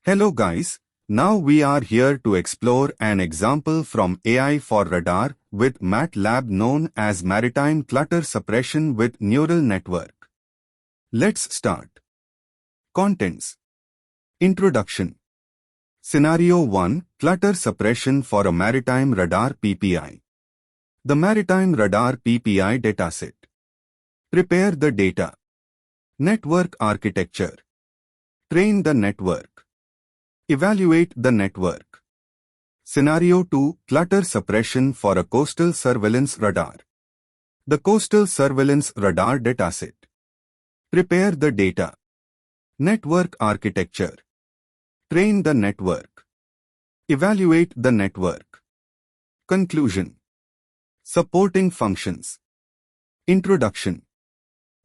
Hello guys, now we are here to explore an example from AI for radar with MATLAB known as Maritime Clutter Suppression with Neural Network. Let's start. Contents. Introduction. Scenario 1. Clutter Suppression for a Maritime Radar PPI. The Maritime Radar PPI dataset. Prepare the data. Network architecture. Train the network. Evaluate the network. Scenario 2. Clutter suppression for a coastal surveillance radar. The coastal surveillance radar dataset. Prepare the data. Network architecture. Train the network. Evaluate the network. Conclusion. Supporting functions. Introduction.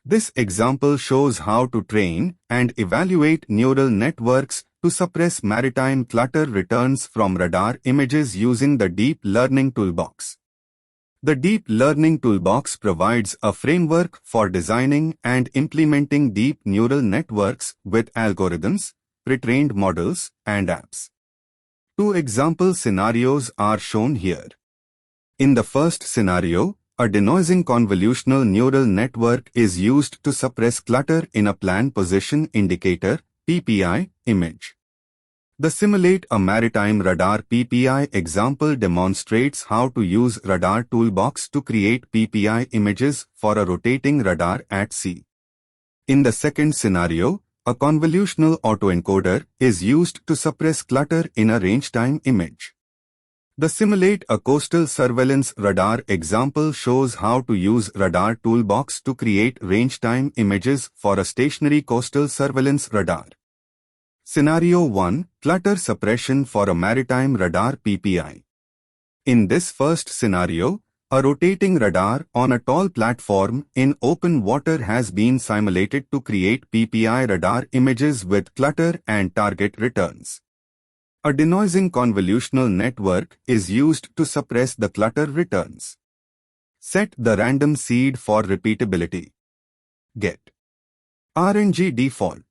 This example shows how to train and evaluate neural networks to suppress maritime clutter returns from radar images using the Deep Learning Toolbox. The Deep Learning Toolbox provides a framework for designing and implementing deep neural networks with algorithms, pre-trained models, and apps. Two example scenarios are shown here. In the first scenario, a denoising convolutional neural network is used to suppress clutter in a plan position indicator (PPI) image. The Simulate a Maritime Radar PPI example demonstrates how to use Radar Toolbox to create PPI images for a rotating radar at sea. In the second scenario, a convolutional autoencoder is used to suppress clutter in a range-time image. The Simulate a Coastal Surveillance Radar example shows how to use Radar Toolbox to create range-time images for a stationary coastal surveillance radar. Scenario 1. Clutter suppression for a maritime radar PPI. In this first scenario, a rotating radar on a tall platform in open water has been simulated to create PPI radar images with clutter and target returns. A denoising convolutional network is used to suppress the clutter returns. Set the random seed for repeatability. Get RNG default.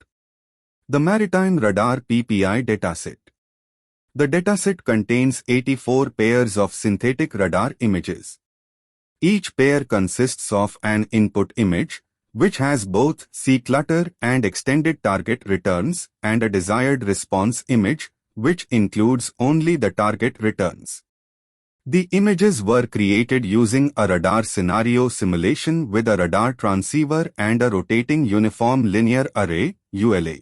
The Maritime Radar PPI dataset. The dataset contains 84 pairs of synthetic radar images. Each pair consists of an input image, which has both sea clutter and extended target returns, and a desired response image, which includes only the target returns. The images were created using a radar scenario simulation with a radar transceiver and a rotating uniform linear array (ULA).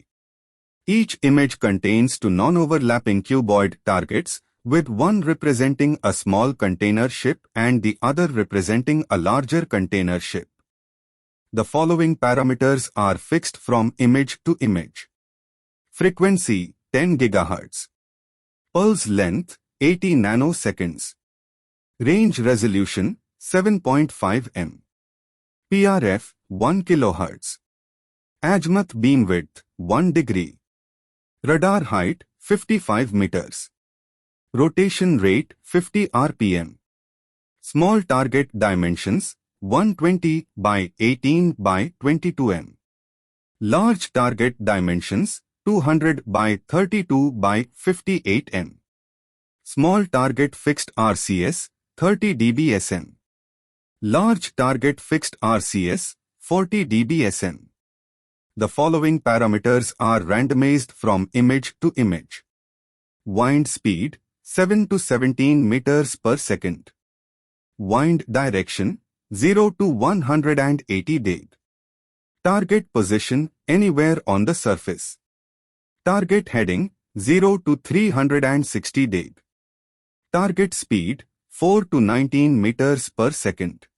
Each image contains two non-overlapping cuboid targets, with one representing a small container ship and the other representing a larger container ship. The following parameters are fixed from image to image. Frequency 10 GHz. Pulse length 80 nanoseconds. Range resolution 7.5 m. PRF 1 kHz. Azimuth beam width 1 degree. Radar height 55 meters. Rotation rate 50 rpm. Small target dimensions 120 by 18 by 22 m. Large target dimensions 200 by 32 by 58 m. Small target fixed RCS 30 dBsm. Large target fixed RCS 40 dBsm. The following parameters are randomized from image to image. Wind speed 7 to 17 meters per second. Wind direction 0 to 180 deg. Target position anywhere on the surface. Target heading 0 to 360 deg. Target speed 4 to 19 meters per second.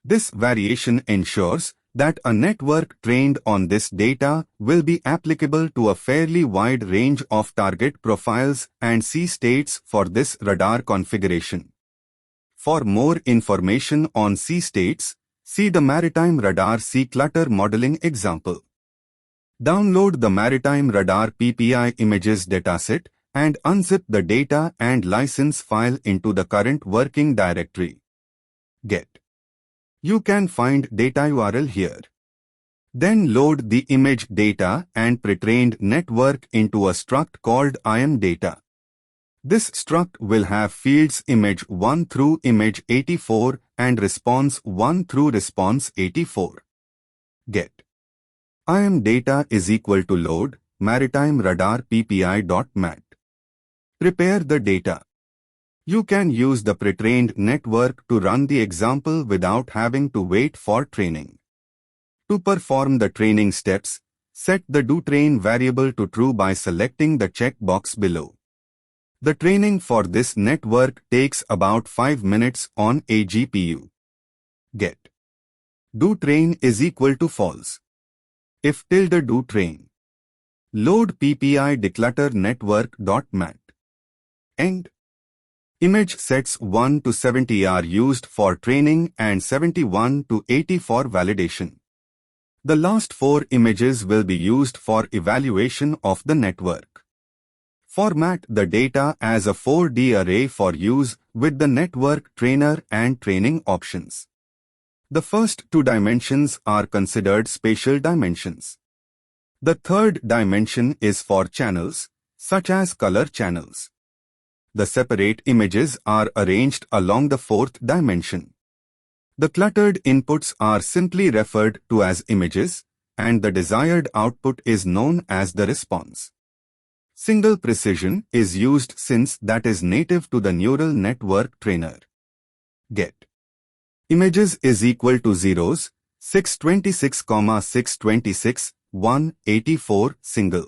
This variation ensures that a network trained on this data will be applicable to a fairly wide range of target profiles and sea states for this radar configuration. For more information on sea states, see the Maritime Radar Sea Clutter Modeling example. Download the Maritime Radar PPI images dataset and unzip the data and license file into the current working directory. Get. You can find data URL here. Then load the image data and pre-trained network into a struct called ImData. This struct will have fields image 1 through image 84 and response 1 through response 84. Get ImData is equal to load maritime radar ppi.mat. Prepare the data. You can use the pre-trained network to run the example without having to wait for training. To perform the training steps, set the doTrain variable to true by selecting the checkbox below. The training for this network takes about 5 minutes on a GPU. Get doTrain is equal to false. If doTrain load ppi declutter network.mat. End. Image sets 1 to 70 are used for training and 71 to 80 for validation. The last 4 images will be used for evaluation of the network. Format the data as a 4D array for use with the network trainer and training options. The first 2 dimensions are considered spatial dimensions. The third dimension is for channels, such as color channels. The separate images are arranged along the 4th dimension. The cluttered inputs are simply referred to as images, and the desired output is known as the response. Single precision is used since that is native to the neural network trainer. Get images is equal to zeros, 626, 626, 184 single.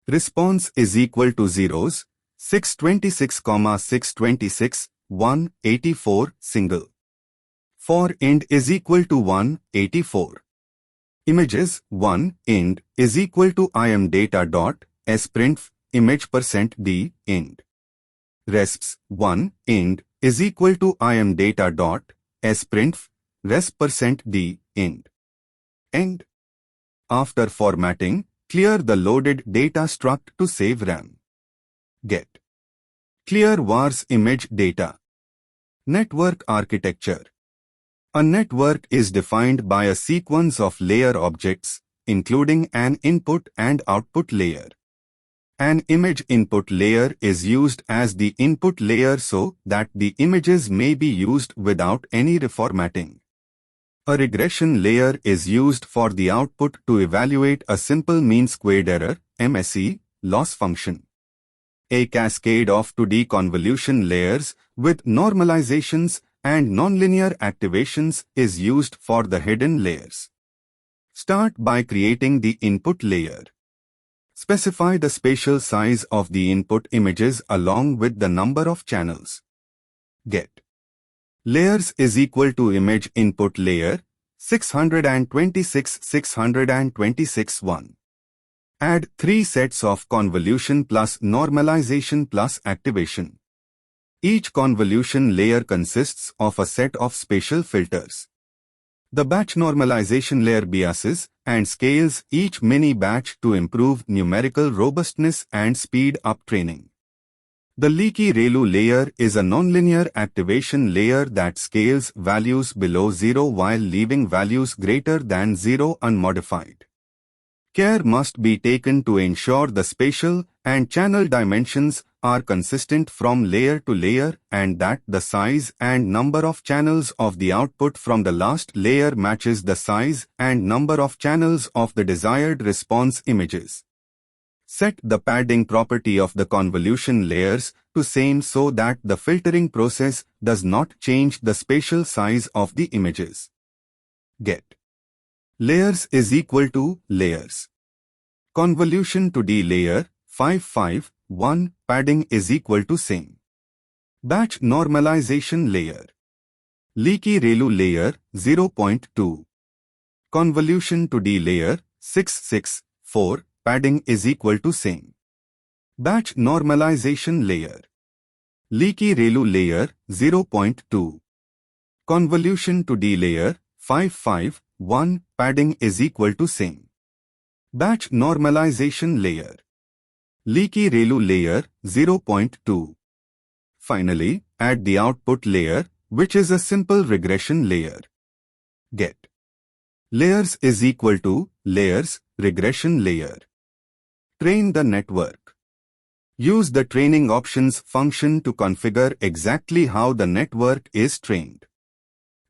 Response is equal to zeros, 626, 626, 184 single. For int is equal to 184. Images 1 int is equal to imData.sprintf image %d int. Resps 1 int is equal to imData.sprintf resp %d int. End. After formatting, clear the loaded data struct to save RAM. Get clear vars image data. Network architecture. A network is defined by a sequence of layer objects, including an input and output layer. An image input layer is used as the input layer so that the images may be used without any reformatting. A regression layer is used for the output to evaluate a simple mean squared error, MSE, loss function. A cascade of 2D convolution layers with normalizations and nonlinear activations is used for the hidden layers. Start by creating the input layer. Specify the spatial size of the input images along with the number of channels. Get layers is equal to image input layer 626 626 1. Add 3 sets of convolution plus normalization plus activation. Each convolution layer consists of a set of spatial filters. The batch normalization layer biases and scales each mini batch to improve numerical robustness and speed up training. The leaky ReLU layer is a nonlinear activation layer that scales values below 0 while leaving values greater than 0 unmodified. Care must be taken to ensure the spatial and channel dimensions are consistent from layer to layer and that the size and number of channels of the output from the last layer matches the size and number of channels of the desired response images. Set the padding property of the convolution layers to same so that the filtering process does not change the spatial size of the images. Get layers is equal to layers. Convolution to D layer 551 padding is equal to same. Batch normalization layer. Leaky ReLU layer 0.2. Convolution to D layer 664 padding is equal to same. Batch normalization layer. Leaky ReLU layer 0.2. Convolution to D layer 551 padding is equal to same. Batch normalization layer. Leaky ReLU layer 0.2. Finally, add the output layer, which is a simple regression layer. Get Layers is equal to layers, regression layer. Train the network. Use the training options function to configure exactly how the network is trained.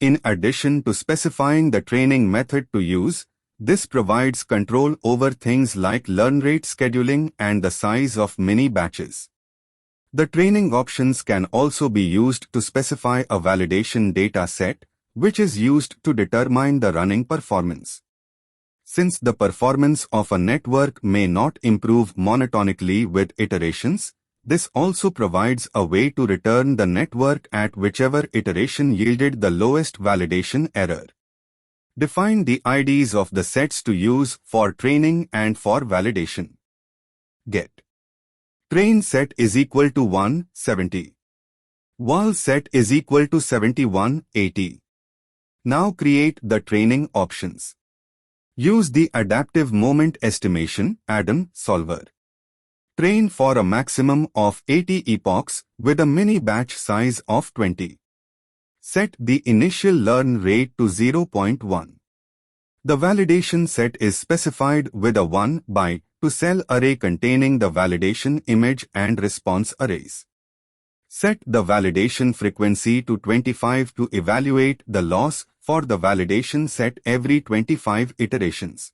In addition to specifying the training method to use, this provides control over things like learn rate scheduling and the size of mini batches. The training options can also be used to specify a validation data set, which is used to determine the running performance. Since the performance of a network may not improve monotonically with iterations, this also provides a way to return the network at whichever iteration yielded the lowest validation error. Define the IDs of the sets to use for training and for validation. Get train set is equal to 170. Val set is equal to 7180. Now create the training options. Use the adaptive moment estimation add-on solver. Train for a maximum of 80 epochs with a mini batch size of 20. Set the initial learn rate to 0.1. The validation set is specified with a 1 byte to cell array containing the validation image and response arrays. Set the validation frequency to 25 to evaluate the loss for the validation set every 25 iterations.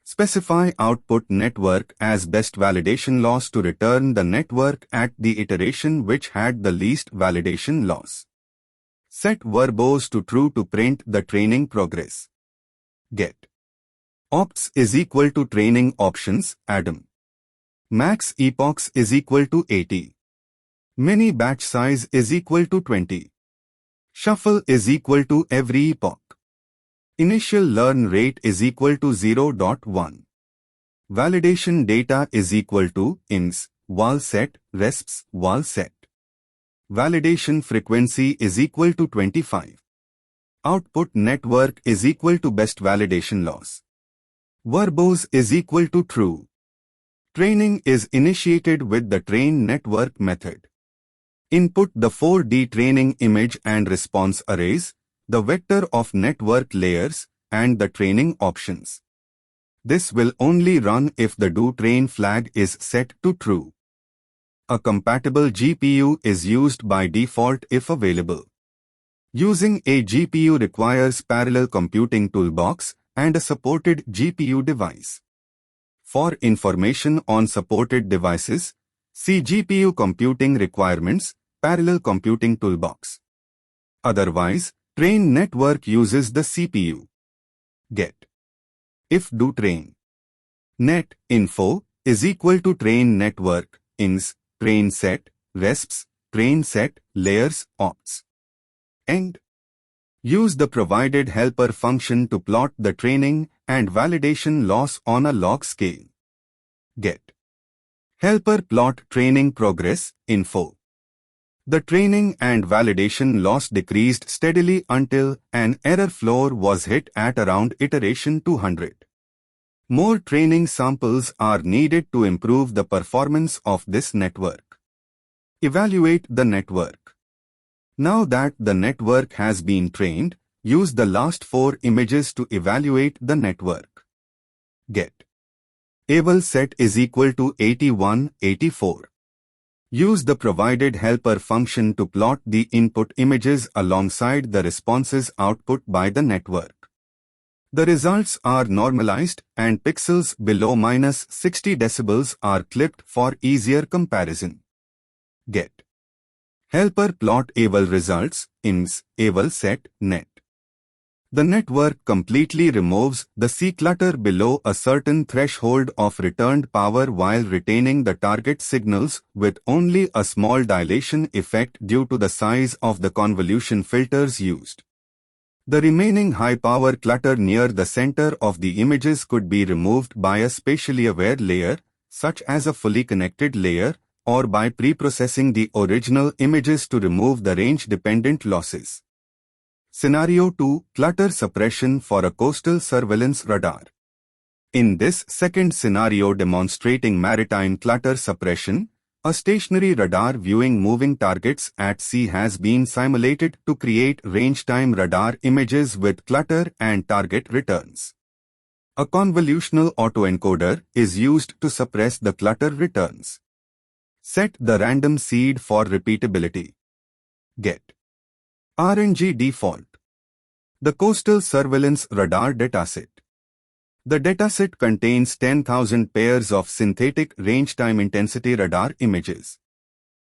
Specify output network as best validation loss to return the network at the iteration which had the least validation loss. Set verbose to true to print the training progress. Get opts is equal to training options add-on. Max epochs is equal to 80. Mini batch size is equal to 20. Shuffle is equal to every epoch. Initial learn rate is equal to 0.1. Validation data is equal to ins, val set, resps, val set. Validation frequency is equal to 25. Output network is equal to best validation loss. Verbose is equal to true. Training is initiated with the train network method. Input the 4D training image and response arrays, the vector of network layers, and the training options. This will only run if the doTrain flag is set to true. A compatible GPU is used by default if available. Using a GPU requires parallel computing toolbox and a supported GPU device. For information on supported devices, see GPU computing requirements, parallel computing toolbox. Otherwise, train network uses the CPU. Get if doTrain net info is equal to train network ins train set resps train set layers opts. End. Use the provided helper function to plot the training and validation loss on a log scale. Get helper plot training progress info. The training and validation loss decreased steadily until an error floor was hit at around iteration 200. More training samples are needed to improve the performance of this network. Evaluate the network. Now that the network has been trained, use the last 4 images to evaluate the network. Get eval set is equal to 8184. Use the provided helper function to plot the input images alongside the responses output by the network. The results are normalized and pixels below -60 decibels are clipped for easier comparison. Get helper plot eval results ins eval set net. The network completely removes the C clutter below a certain threshold of returned power while retaining the target signals with only a small dilation effect due to the size of the convolution filters used. The remaining high-power clutter near the center of the images could be removed by a spatially aware layer, such as a fully connected layer, or by pre-processing the original images to remove the range-dependent losses. Scenario 2. Clutter suppression for a coastal surveillance radar. In this second scenario demonstrating maritime clutter suppression, A stationary radar viewing moving targets at sea has been simulated to create range-time radar images with clutter and target returns. A convolutional autoencoder is used to suppress the clutter returns. Set the random seed for repeatability. Get RNG default. The Coastal Surveillance Radar Dataset. The dataset contains 10,000 pairs of synthetic range-time intensity radar images.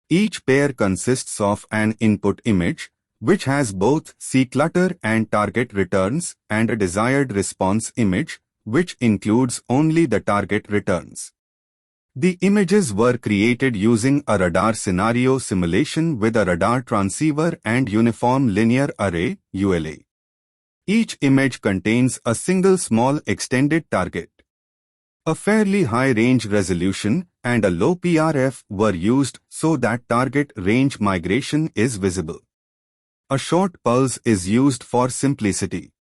Each pair consists of an input image, which has both sea clutter and target returns, and a desired response image, which includes only the target returns. The images were created using a radar scenario simulation with a radar transceiver and uniform linear array (ULA). Each image contains a single small extended target. A fairly high range resolution and a low PRF were used so that target range migration is visible. A short pulse is used for simplicity.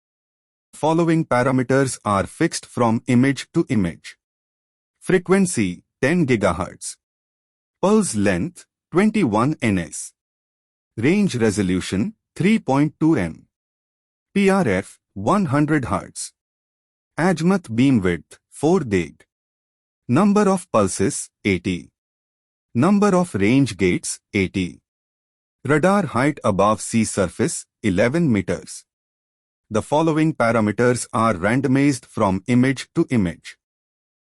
Following parameters are fixed from image to image. Frequency 10 GHz. Pulse length 21 ns. Range resolution 3.2 m. PRF 100 Hz. Azimuth beam width 4 deg. Number of pulses 80. Number of range gates 80. Radar height above sea surface 11 meters. The following parameters are randomized from image to image.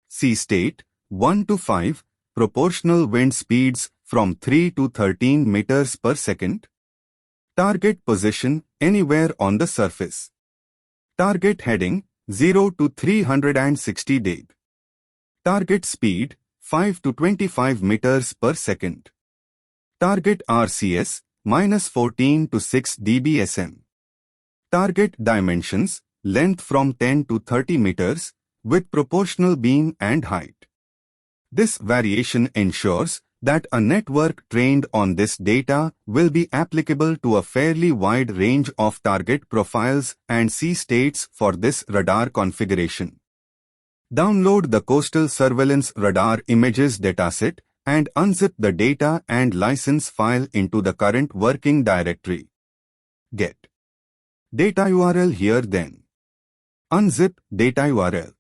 Sea state 1 to 5, proportional wind speeds from 3 to 13 meters per second. Target position anywhere on the surface. Target heading 0 to 360 deg. Target speed 5 to 25 meters per second. Target RCS -14 to 6 dBsm. Target dimensions length from 10 to 30 meters with proportional beam and height. This variation ensures that a network trained on this data will be applicable to a fairly wide range of target profiles and sea states for this radar configuration. Download the Coastal Surveillance Radar Images dataset and unzip the data and license file into the current working directory. Get data URL here then. Unzip data URL.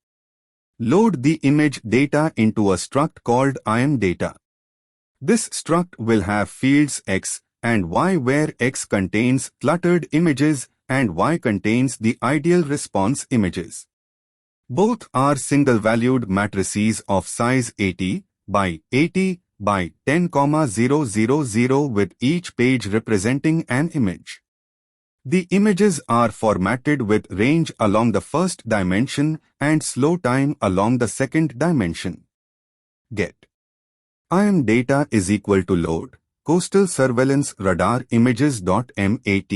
Load the image data into a struct called IMData. This struct will have fields X and Y, where X contains cluttered images and Y contains the ideal response images. Both are single-valued matrices of size 80 by 80 by 10,000 with each page representing an image. The images are formatted with range along the first dimension and slow time along the second dimension. Get IMData is equal to load Coastal Surveillance Radar Images.mat.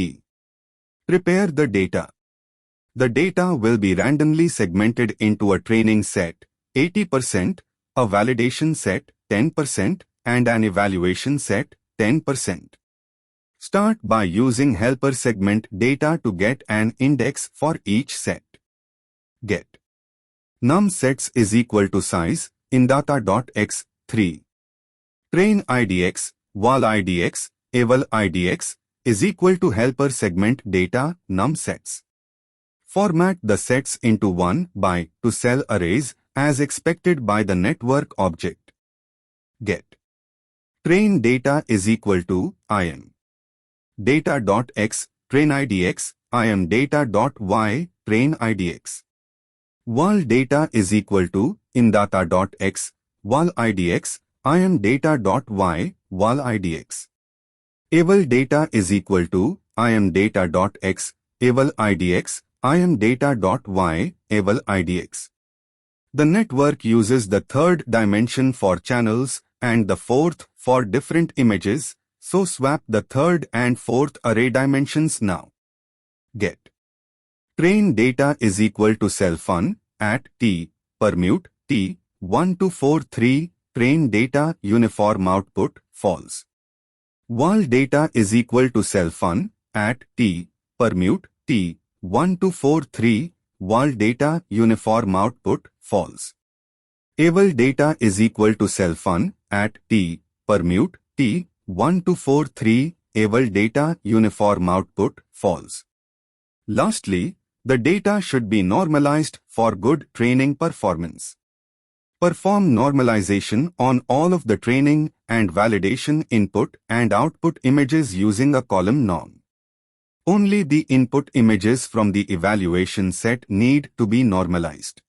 Prepare the data. The data will be randomly segmented into a training set 80%, a validation set 10%, and an evaluation set 10%. Start by using helper segment data to get an index for each set. Get num sets is equal to size indata.x 3. Train IDX, val IDX, eval IDX is equal to helper segment data num sets. Format the sets into 1 by 2 cell arrays as expected by the network object. Get train data is equal to im data.x train IDX im data.y train IDX. Val data is equal to indata.x val IDX im data.y val IDX. Eval data is equal to im data.x eval IDX im data.y eval IDX. The network uses the third dimension for channels and the fourth for different images, so swap the third and fourth array dimensions now. Get train data is equal to self1 at t permute t 1 to 4 3 train data uniform output false. Val data is equal to self1 at t permute t 1 to 4 3 val data uniform output false. Eval data is equal to self1 at t permute, T, 1 to 4 3, able data uniform output, false. Lastly, the data should be normalized for good training performance. Perform normalization on all of the training and validation input and output images using a column norm. Only the input images from the evaluation set need to be normalized.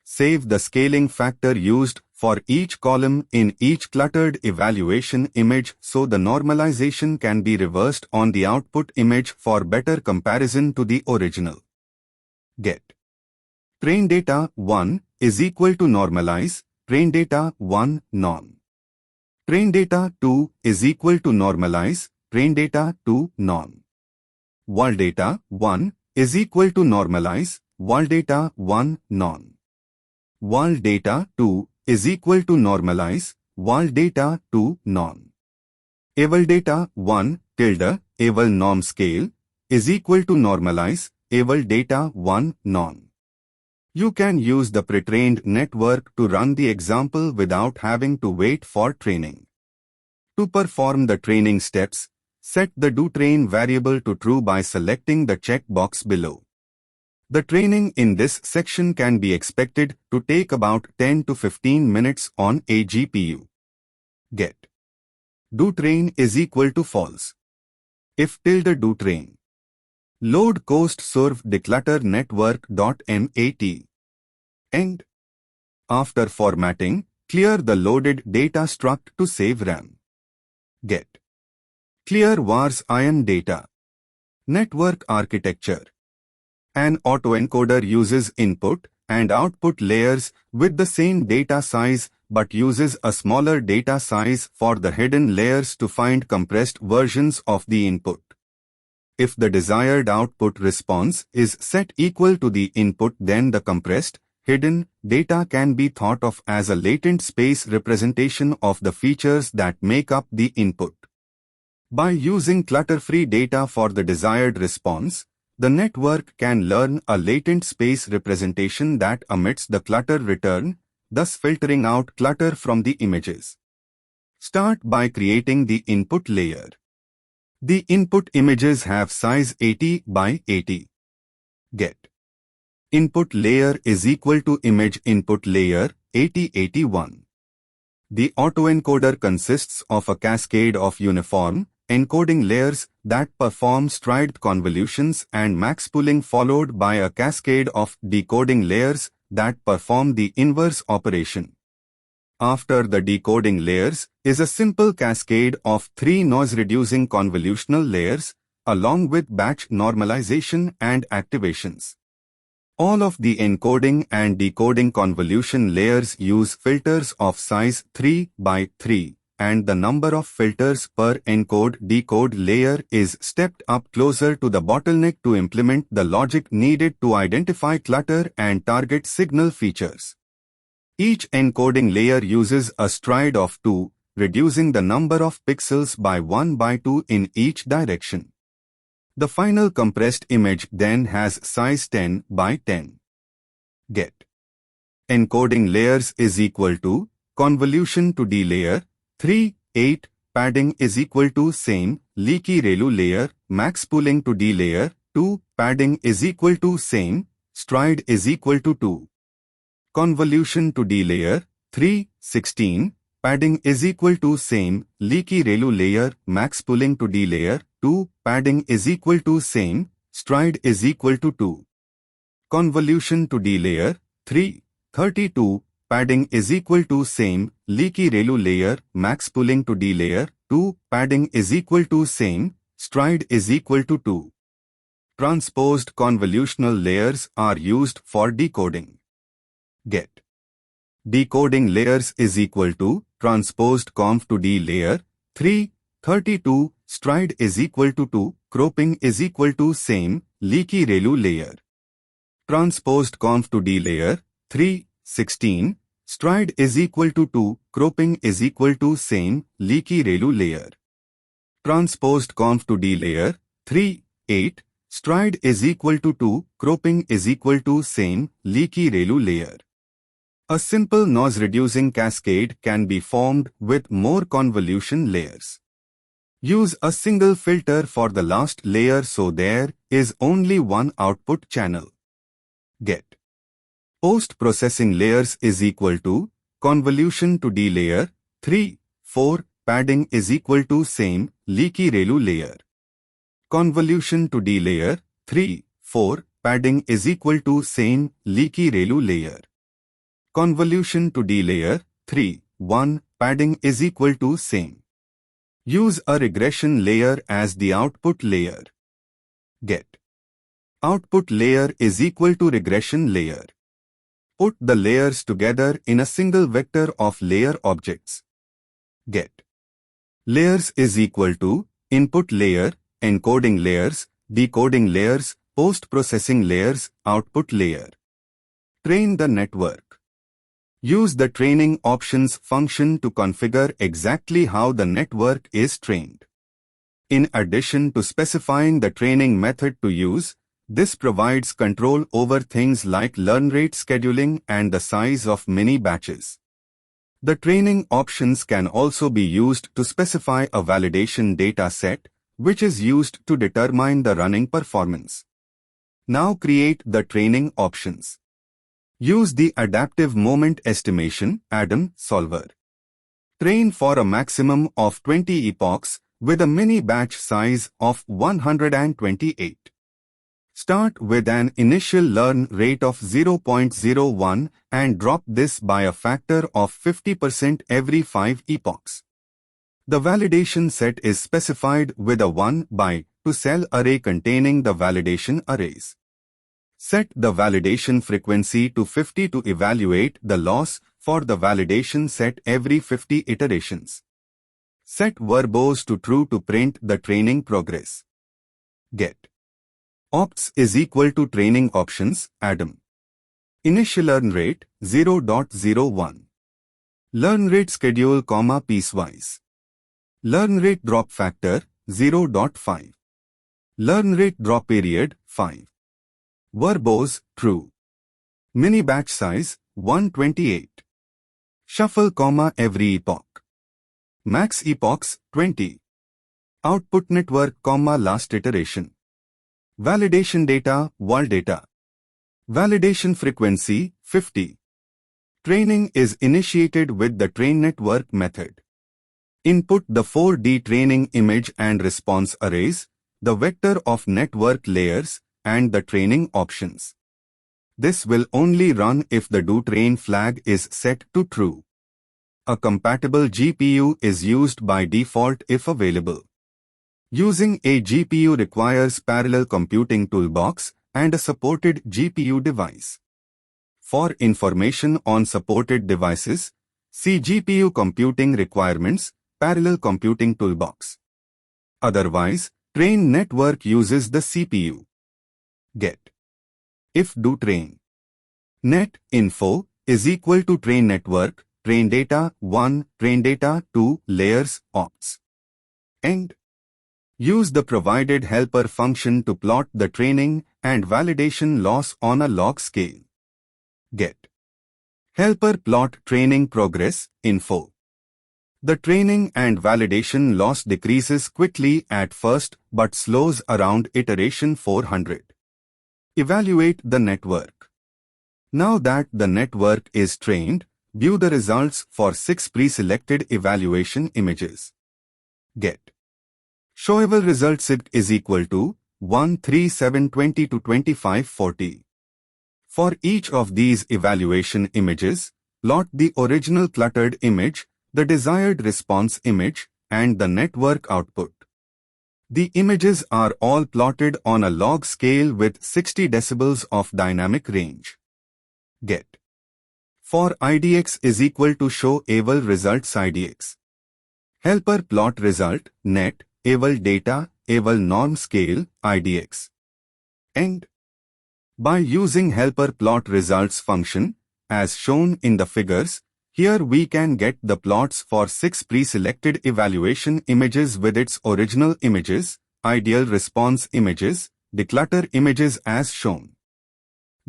Save the scaling factor used for each column in each cluttered evaluation image so the normalization can be reversed on the output image for better comparison to the original. Get train data 1 is equal to normalize, train data 1 norm. Train data 2 is equal to normalize, train data 2 norm. Val data 1 is equal to normalize, val data 1 norm. Val data 2 is equal to normalize, val data 2 norm. Eval data 1 tilde eval norm scale is equal to normalize, eval data 1 norm. You can use the pre-trained network to run the example without having to wait for training. To perform the training steps, set the doTrain variable to true by selecting the checkbox below. The training in this section can be expected to take about 10 to 15 minutes on a GPU. Get doTrain is equal to false. If tilde doTrain load coast serve declutter network.mat. End. After formatting, clear the loaded data struct to save RAM. Get clear vars IAM data. Network architecture. An autoencoder uses input and output layers with the same data size but uses a smaller data size for the hidden layers to find compressed versions of the input. If the desired output response is set equal to the input, then the compressed, hidden data can be thought of as a latent space representation of the features that make up the input. By using clutter-free data for the desired response, the network can learn a latent space representation that omits the clutter return, thus filtering out clutter from the images. Start by creating the input layer. The input images have size 80 by 80. Get input layer is equal to image input layer 8081. The autoencoder consists of a cascade of uniform encoding layers that perform stride convolutions and max pooling, followed by a cascade of decoding layers that perform the inverse operation. After the decoding layers is a simple cascade of 3 noise-reducing convolutional layers, along with batch normalization and activations. All of the encoding and decoding convolution layers use filters of size 3 by 3, and the number of filters per encode-decode layer is stepped up closer to the bottleneck to implement the logic needed to identify clutter and target signal features. Each encoding layer uses a stride of 2, reducing the number of pixels by 1 by 2 in each direction. The final compressed image then has size 10 by 10. Get encoding layers is equal to convolution to D layer 3, 8, padding is equal to same, leaky ReLU layer, max pooling to D layer 2, padding is equal to same, stride is equal to 2. Convolution to D layer 3, 16, padding is equal to same, leaky ReLU layer, max pooling to D layer 2, padding is equal to same, stride is equal to 2. Convolution to D layer 3, 32, padding is equal to same, leaky ReLU layer, max pooling to D layer 2, padding is equal to same, stride is equal to 2. Transposed convolutional layers are used for decoding. Get decoding layers is equal to transposed conv to D layer 3, 32, stride is equal to 2, cropping is equal to same, leaky ReLU layer. Transposed conv to D layer 3, 16, stride is equal to 2, cropping is equal to same, leaky ReLU layer. Transposed conv to D layer 3, 8, stride is equal to 2, cropping is equal to same, leaky ReLU layer. A simple noise-reducing cascade can be formed with more convolution layers. Use a single filter for the last layer so there is only one output channel. Get post-processing layers is equal to convolution to D layer 3, 4 padding is equal to same leaky ReLU layer. Convolution to D layer 3, 4 padding is equal to same leaky ReLU layer. Convolution to D layer 3, 1 padding is equal to same. Use a regression layer as the output layer. Get output layer is equal to regression layer. Put the layers together in a single vector of layer objects. Get layers is equal to input layer, encoding layers, decoding layers, post-processing layers, output layer. Train the network. Use the training options function to configure exactly how the network is trained. In addition to specifying the training method to use, this provides control over things like learn rate scheduling and the size of mini batches. The training options can also be used to specify a validation data set, which is used to determine the running performance. Now create the training options. Use the Adaptive Moment Estimation (ADEM) solver. Train for a maximum of 20 epochs with a mini batch size of 128. Start with an initial learn rate of 0.01 and drop this by a factor of 50% every 5 epochs. The validation set is specified with a 1 by 2 cell array containing the validation arrays. Set the validation frequency to 50 to evaluate the loss for the validation set every 50 iterations. Set verbose to true to print the training progress. Get ops is equal to training options, ADEM. Initial learn rate 0.01. Learn rate schedule, piecewise. Learn rate drop factor 0.5. Learn rate drop period 5. Verbose, true. Mini batch size, 128. Shuffle, every epoch. Max epochs, 20. Output network, last iteration. Validation data, val data. Validation frequency, 50. Training is initiated with the train network method. Input the 4D training image and response arrays, the vector of network layers, and the training options. This will only run if the doTrain flag is set to true. A compatible GPU is used by default if available. Using a GPU requires parallel computing toolbox and a supported GPU device. For information on supported devices, see GPU computing requirements, parallel computing toolbox. Otherwise, train network uses the CPU. Get if doTrain net info is equal to train network, train data 1, train data 2, layers, ops. End. Use the provided helper function to plot the training and validation loss on a log scale. Get helper plot training progress info. The training and validation loss decreases quickly at first but slows around iteration 400. Evaluate the network. Now that the network is trained, view the results for 6 pre-selected evaluation images. Get showable result sig is equal to 13720 to 2540. For each of these evaluation images, plot the original cluttered image, the desired response image, and the network output. The images are all plotted on a log scale with 60 decibels of dynamic range. Get for IDX is equal to show eval results IDX. Helper plot result net eval data eval norm scale IDX. End. By using helper plot results function, as shown in the figures, here we can get the plots for 6 pre-selected evaluation images with its original images, ideal response images, declutter images as shown.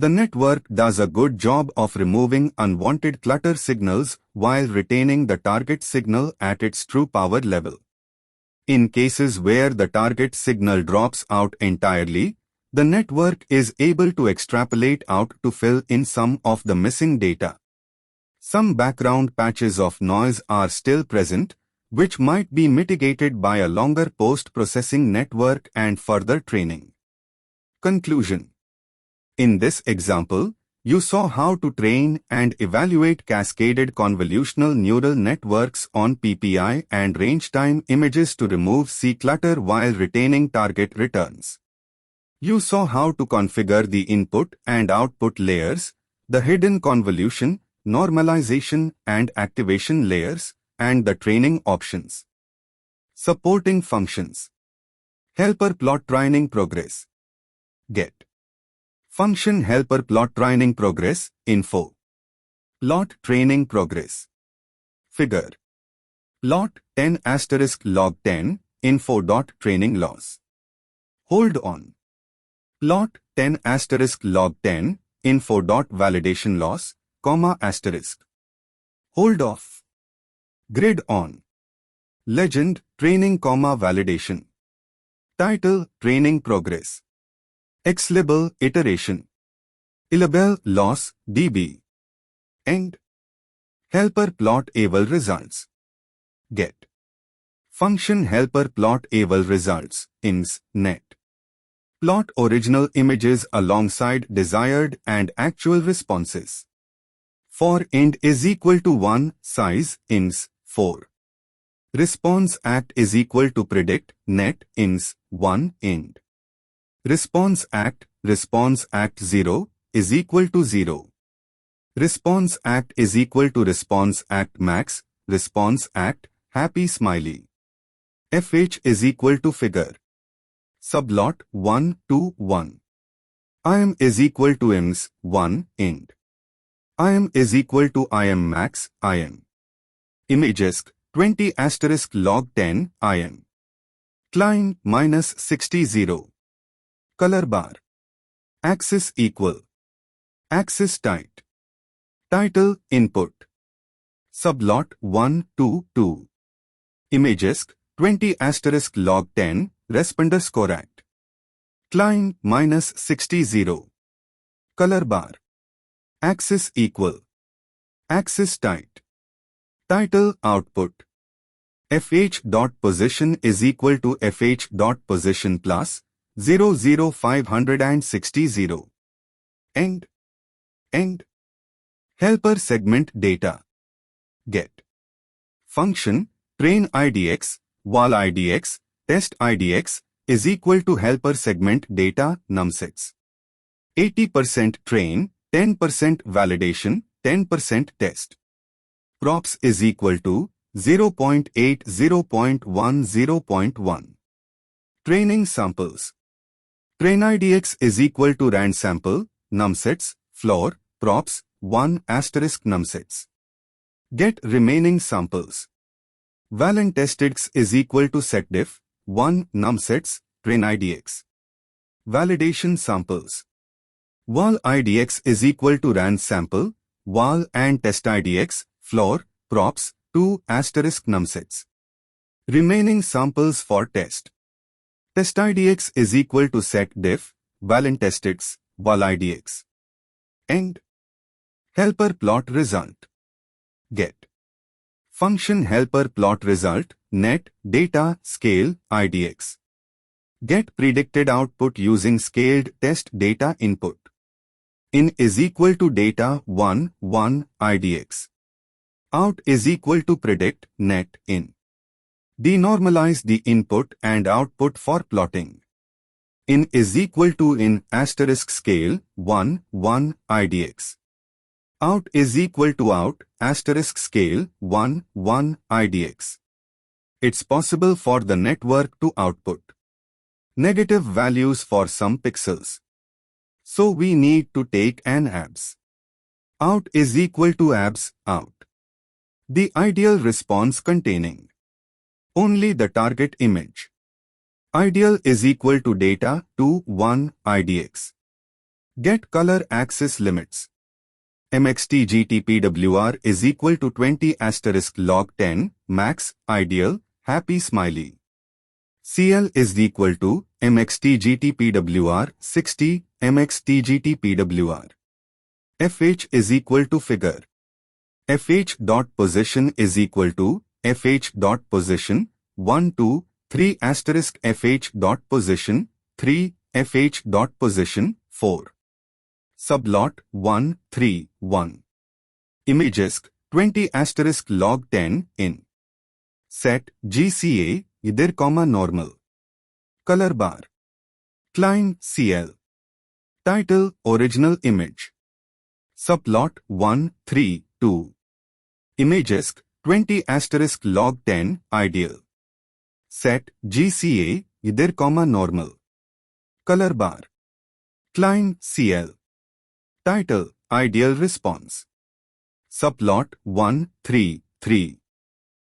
The network does a good job of removing unwanted clutter signals while retaining the target signal at its true power level. In cases where the target signal drops out entirely, the network is able to extrapolate out to fill in some of the missing data. Some background patches of noise are still present, which might be mitigated by a longer post-processing network and further training. Conclusion. In this example, you saw how to train and evaluate cascaded convolutional neural networks on PPI and range-time images to remove C-clutter while retaining target returns. You saw how to configure the input and output layers, the hidden convolution, normalization and activation layers, and the training options. Supporting functions. Helper plot training progress. Get. Function helper plot training progress, info. Plot training progress. Figure. Plot 10 * log 10, info. Training loss. Hold on. Plot 10 * log 10, info. Validation loss, comma asterisk. Hold off. Grid on. Legend, training, comma validation. Title, training progress. Xlabel, iteration. Ilabel, loss, dB. End. Helper plot eval results. Get. Function helper plot eval results, ins, net. Plot original images alongside desired and actual responses. For int is equal to 1, size, ins, 4. Response act is equal to predict, net, ins, 1, int. Response act 0 is equal to 0. Response act is equal to response act max, response act, happy smiley. FH is equal to figure. Sublot 1 to 1. IM is equal to IMS 1, int. IM is equal to IM max, IM. Images 20 * log 10, IM. Klein minus 60 0. Color bar. Axis equal. Axis tight. Title, input. Sublot 1 to 2. Images 20 * log 10, responder score act. Klein minus 60 0. Color bar. Axis equal. Axis tight. Title, output. fh.position is equal to fh.position plus 00560 0. End. End. Helper segment data. Get. Function, train IDX, val IDX, test IDX is equal to helper segment data numsets. 80% train, 10% validation, 10% test. Props is equal to 0.8 0.1 0.1. Training samples. Train IDX is equal to rand sample, numsets, floor, props, 1 * numsets. Get remaining samples. Valent testx is equal to setdiff, 1 numsets, train IDX. Validation samples. Val IDX is equal to rand sample, val and test IDX, floor, props, 2 * numsets. Remaining samples for test. Test IDX is equal to setdiff, valent testx, val IDX. End. Helper plot result. Get. Function helper plot result, net, data, scale, IDX. Get predicted output using scaled test data input. In is equal to data 1, 1, IDX. Out is equal to predict, net, in. Denormalize the input and output for plotting. In is equal to in * scale, 1, 1, IDX. Out is equal to out * scale, 1, 1, IDX. It's possible for the network to output negative values for some pixels. So we need to take an abs. Out is equal to abs, out. The ideal response containing only the target image. Ideal is equal to data 2, 1, IDX. Get color axis limits. MXTGTPWR is equal to 20 asterisk log 10, max, ideal, happy smiley. CL is equal to MXTGTPWR 60, MXTGTPWR. FH is equal to figure. FH dot position is equal to FH dot position 1 2 3 asterisk FH dot position 3 FH dot position 4. Sublot 1 3 1. Images 20 asterisk log 10 in. Set GCA either comma normal. Color bar. Client CL. Title original image. Sublot 1 3 2. Images 20 asterisk log 10 ideal. Set GCA either comma normal. Color bar. Client CL. Title ideal response. Sublot 1 3 3.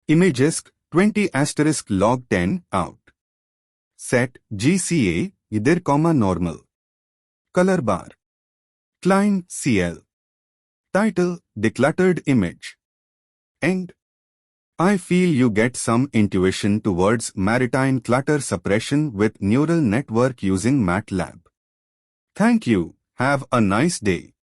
Images 20 asterisk log 10 out. Set GCA either comma normal. Color bar. Client CL. Title decluttered image. End. I feel you get some intuition towards maritime clutter suppression with neural network using MATLAB. Thank you. Have a nice day.